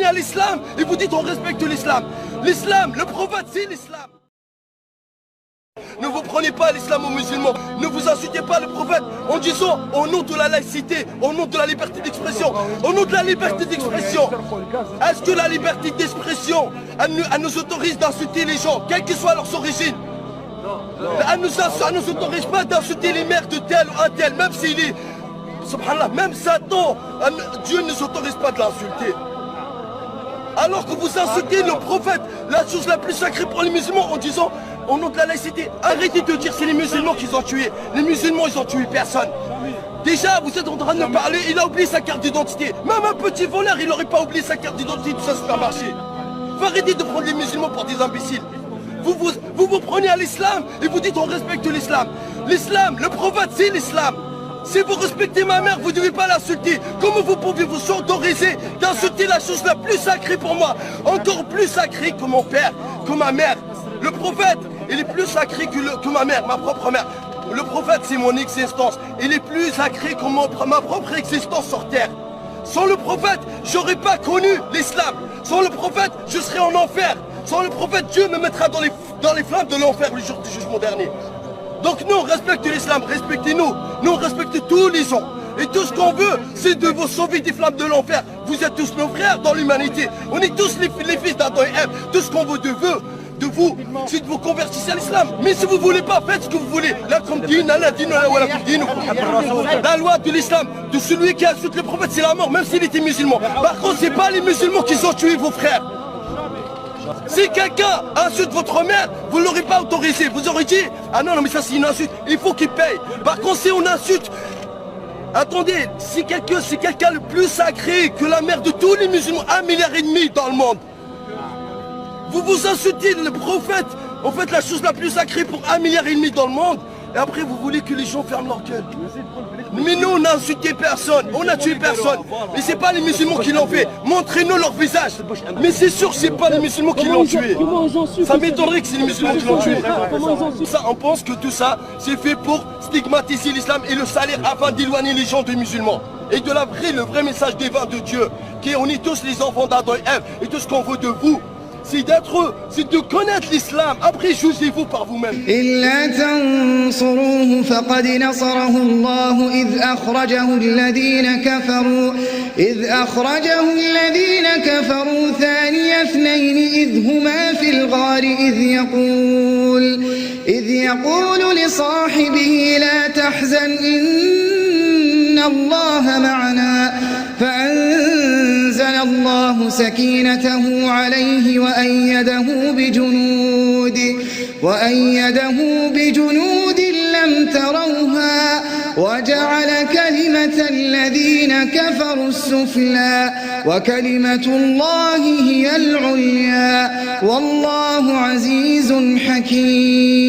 à l'islam et vous dites on respecte l'islam. L'islam, le prophète, c'est l'islam. Ne vous prenez pas l'islam aux musulmans, ne vous insultez pas le prophète en disant au nom de la laïcité, au nom de la liberté d'expression, au nom de la liberté d'expression. Est-ce que la liberté d'expression, elle nous autorise d'insulter les gens, quelles que soient leurs origines? Elle nous autorise pas d'insulter les mères de tel ou un tel, même s'il est, subhanallah, même Satan, Dieu ne nous autorise pas de l'insulter. Alors que vous insultez le prophète, la chose la plus sacrée pour les musulmans en disant au nom de la laïcité, arrêtez de dire c'est les musulmans qui ont tué. Les musulmans ils ont tué personne. Déjà vous êtes en train de me parler, il a oublié sa carte d'identité. Même un petit voleur il n'aurait pas oublié sa carte d'identité de sa supermarché. Faut arrêter de prendre les musulmans pour des imbéciles. Vous prenez à l'islam et vous dites on respecte l'islam. L'islam, le prophète c'est l'islam. Si vous respectez ma mère, vous ne devez pas l'insulter. Comment vous pouvez vous autoriser d'insulter la chose la plus sacrée pour moi? Encore plus sacrée que mon père, que ma mère. Le prophète, il est plus sacré que ma mère, ma propre mère. Le prophète, c'est mon existence. Il est plus sacré que ma propre existence sur terre. Sans le prophète, j'aurais pas connu l'islam. Sans le prophète, je serais en enfer. Sans le prophète, Dieu me mettra dans les flammes de l'enfer le jour du jugement dernier. Donc nous, on respecte l'islam, respectez-nous. Nous, on respecte tous les gens. Et tout ce qu'on veut, c'est de vous sauver des flammes de l'enfer. Vous êtes tous nos frères dans l'humanité. On est tous les fils d'Adam et Ève. Tout ce qu'on veut de vous, c'est de vous convertir à l'islam. Mais si vous ne voulez pas, faites ce que vous voulez. La loi de l'islam, de celui qui insulte le prophète, c'est la mort, même s'il était musulman. Par contre, ce n'est pas les musulmans qui ont tué vos frères. Si quelqu'un insulte votre mère, vous ne l'aurez pas autorisé. Vous aurez dit, ah non, mais ça c'est une insulte, il faut qu'il paye. Par contre, si on insulte, attendez, si quelqu'un le plus sacré que la mère de tous les musulmans, 1,5 milliard dans le monde, vous insultez le prophète, en fait la chose la plus sacrée pour 1,5 milliard dans le monde, et après vous voulez que les gens ferment leur gueule. Mais nous on n'a insulté personne, on n'a tué personne. Et c'est pas les musulmans qui l'ont fait. Montrez-nous leur visage. Mais c'est sûr que c'est pas les musulmans qui l'ont tué. Ça m'étonnerait que c'est les musulmans qui l'ont tué. Ça, on pense que tout ça, c'est fait pour stigmatiser l'islam et le salir afin d'éloigner les gens des musulmans. Et de le vrai message divin de Dieu, qui est on est tous les enfants d'Adam et Ève, et tout ce qu'on veut de vous, c'est de connaître l'islam. Après, jugez-vous par vous-même. إلا تنصروه فقد نصره الله إذ أخرجه الذين كفروا ثاني اثنين إذ هما في الغار إذ يقول لصاحبه لا تحزن إن الله معنا فأنزل الله سكينته عليه وأيده بجنود لم تروها وجعل كلمة الذين كفروا السفلى وكلمة الله هي العليا والله عزيز حكيم.